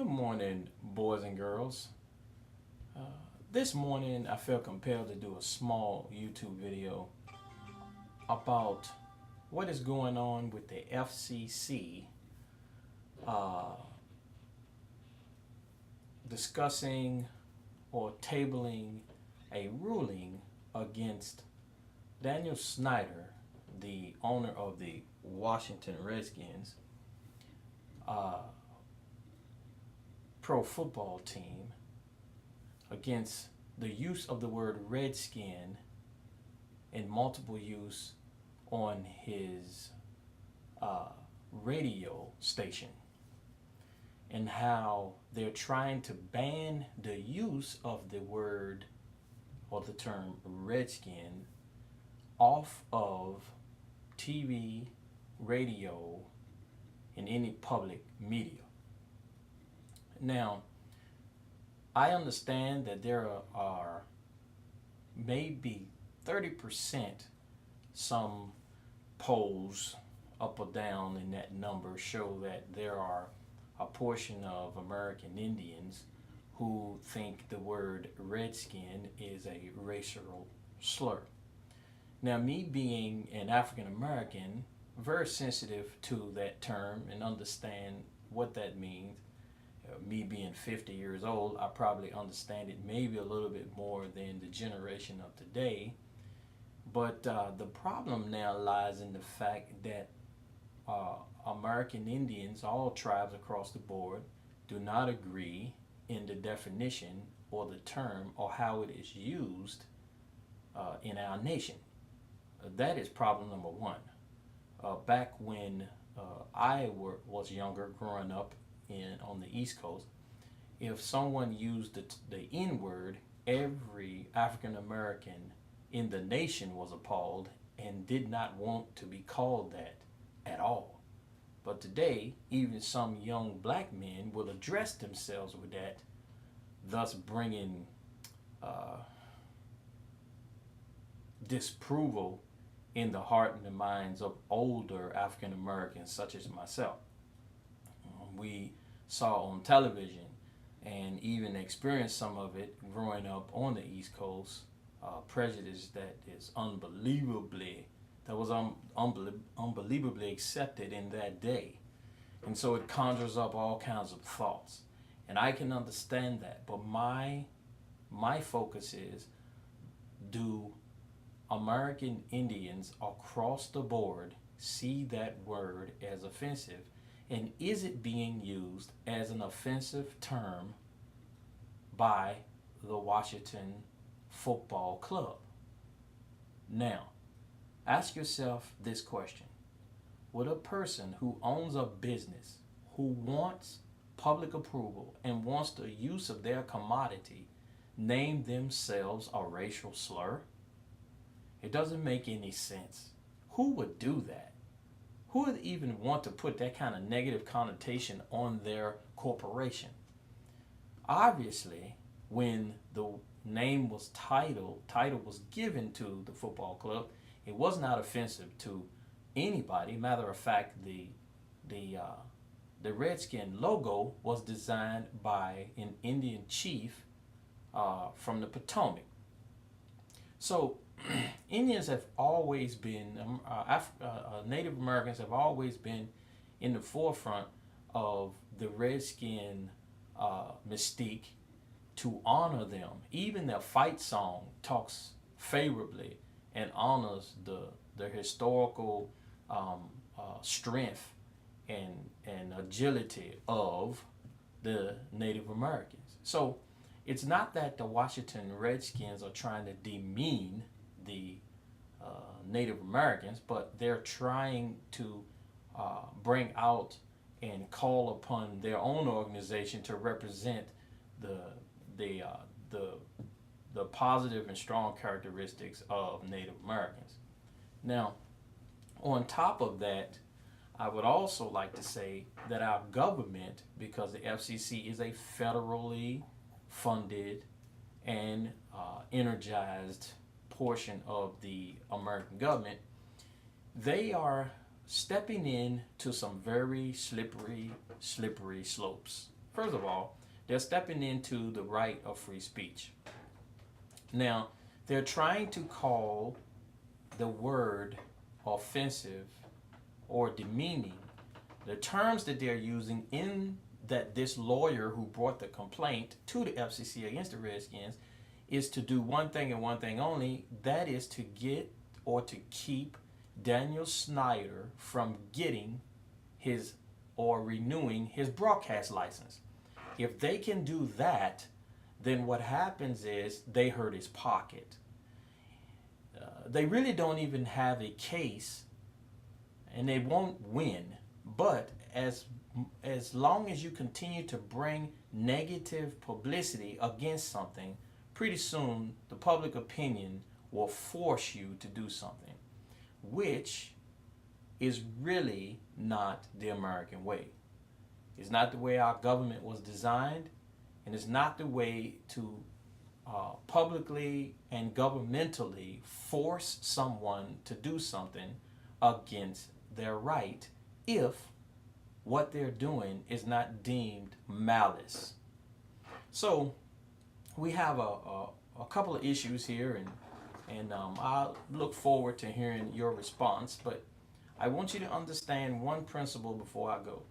Good morning, boys and girls. Uh, this morning, I felt compelled to do a small YouTube video about what is going on with the FCC uh, discussing or tabling a ruling against Daniel Snyder, the owner of the Washington Redskins uh, pro football team, against the use of the word redskin in multiple use on his uh, radio station, and how they're trying to ban the use of the word or the term redskin off of TV, radio, and any public media. Now, I understand that there are maybe 30%, some polls up or down in that number show that there are a portion of American Indians who think the word redskin is a racial slur. Now, me being an African American, very sensitive to that term and understand what that means. Me being 50 years old, I probably understand it maybe a little bit more than the generation of today. But the problem now lies in the fact that American Indians, all tribes across the board, do not agree in the definition or the term or how it is used in our nation. That is problem number one. Back when I was younger, growing up on the East Coast, if someone used the N word, every African American in the nation was appalled and did not want to be called that at all. But today, even some young black men will address themselves with that, thus bringing disapproval in the heart and the minds of older African Americans, such as myself. We saw on television and even experienced some of it growing up on the East Coast, prejudice that is unbelievably accepted in that day. And so it conjures up all kinds of thoughts. And I can understand that, but my focus is, do American Indians across the board see that word as offensive? And is it being used as an offensive term by the Washington Football Club? Now, ask yourself this question. Would a person who owns a business, who wants public approval and wants the use of their commodity, name themselves a racial slur? It doesn't make any sense. Who would do that? Who would even want to put that kind of negative connotation on their corporation? Obviously, when the name was title was given to the football club, it was not offensive to anybody. Matter of fact, the Redskin logo was designed by an Indian chief from the Potomac. So Indians have always been, Native Americans have always been in the forefront of the Redskin mystique, to honor them. Even their fight song talks favorably and honors the historical strength and agility of the Native Americans. So it's not that the Washington Redskins are trying to demean the Native Americans, but they're trying to bring out and call upon their own organization to represent the positive and strong characteristics of Native Americans. Now, on top of that, I would also like to say that our government, because the FCC is a federally funded and energized portion of the American government, they are stepping in to some very slippery slopes. First of all, they're stepping into the right of free speech. Now, they're trying to call the word offensive or demeaning. The terms that they're using in that this lawyer who brought the complaint to the FCC against the Redskins is to do one thing and one thing only. That is to get or to keep Daniel Snyder from getting his or renewing his broadcast license. If they can do that, then what happens is they hurt his pocket. They really don't even have a case, and they won't win. But as long as you continue to bring negative publicity against something, pretty soon the public opinion will force you to do something, which is really not the American way. It's not the way our government was designed, and it's not the way to publicly and governmentally force someone to do something against their right if what they're doing is not deemed malice. So we have a couple of issues here, and I look forward to hearing your response, but I want you to understand one principle before I go,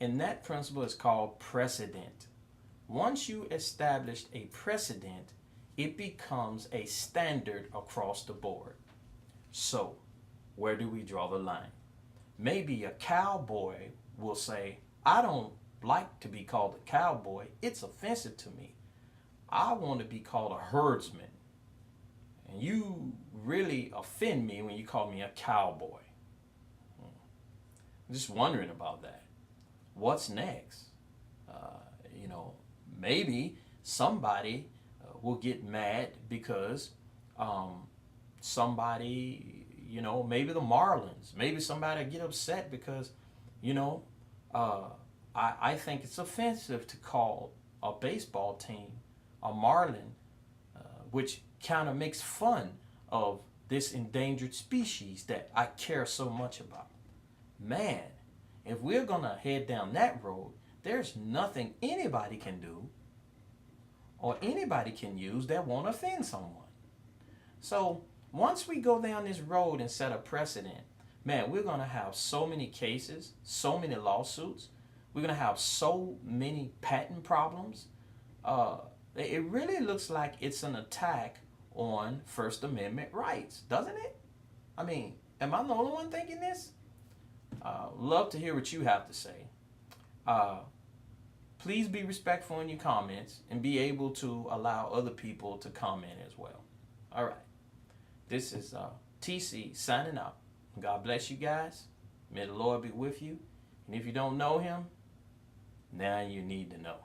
and that principle is called precedent. Once you establish a precedent, it becomes a standard across the board. So, where do we draw the line? Maybe a cowboy will say, I don't like to be called a cowboy. It's offensive to me. I want to be called a herdsman. And you really offend me when you call me a cowboy. I'm just wondering about that. What's next? Maybe somebody will get mad because somebody, maybe the Marlins, maybe somebody get upset because, I think it's offensive to call a baseball team a Marlin, which kind of makes fun of this endangered species that I care so much about. Man, if we're going to head down that road, there's nothing anybody can do or anybody can use that won't offend someone. So once we go down this road and set a precedent, man, we're going to have so many cases, so many lawsuits. We're going to have so many patent problems. It really looks like it's an attack on First Amendment rights, doesn't it? I mean, am I the only one thinking this? Love to hear what you have to say. Please be respectful in your comments and be able to allow other people to comment as well. All right. This is TC signing out. God bless you guys. May the Lord be with you. And if you don't know him, now you need to know.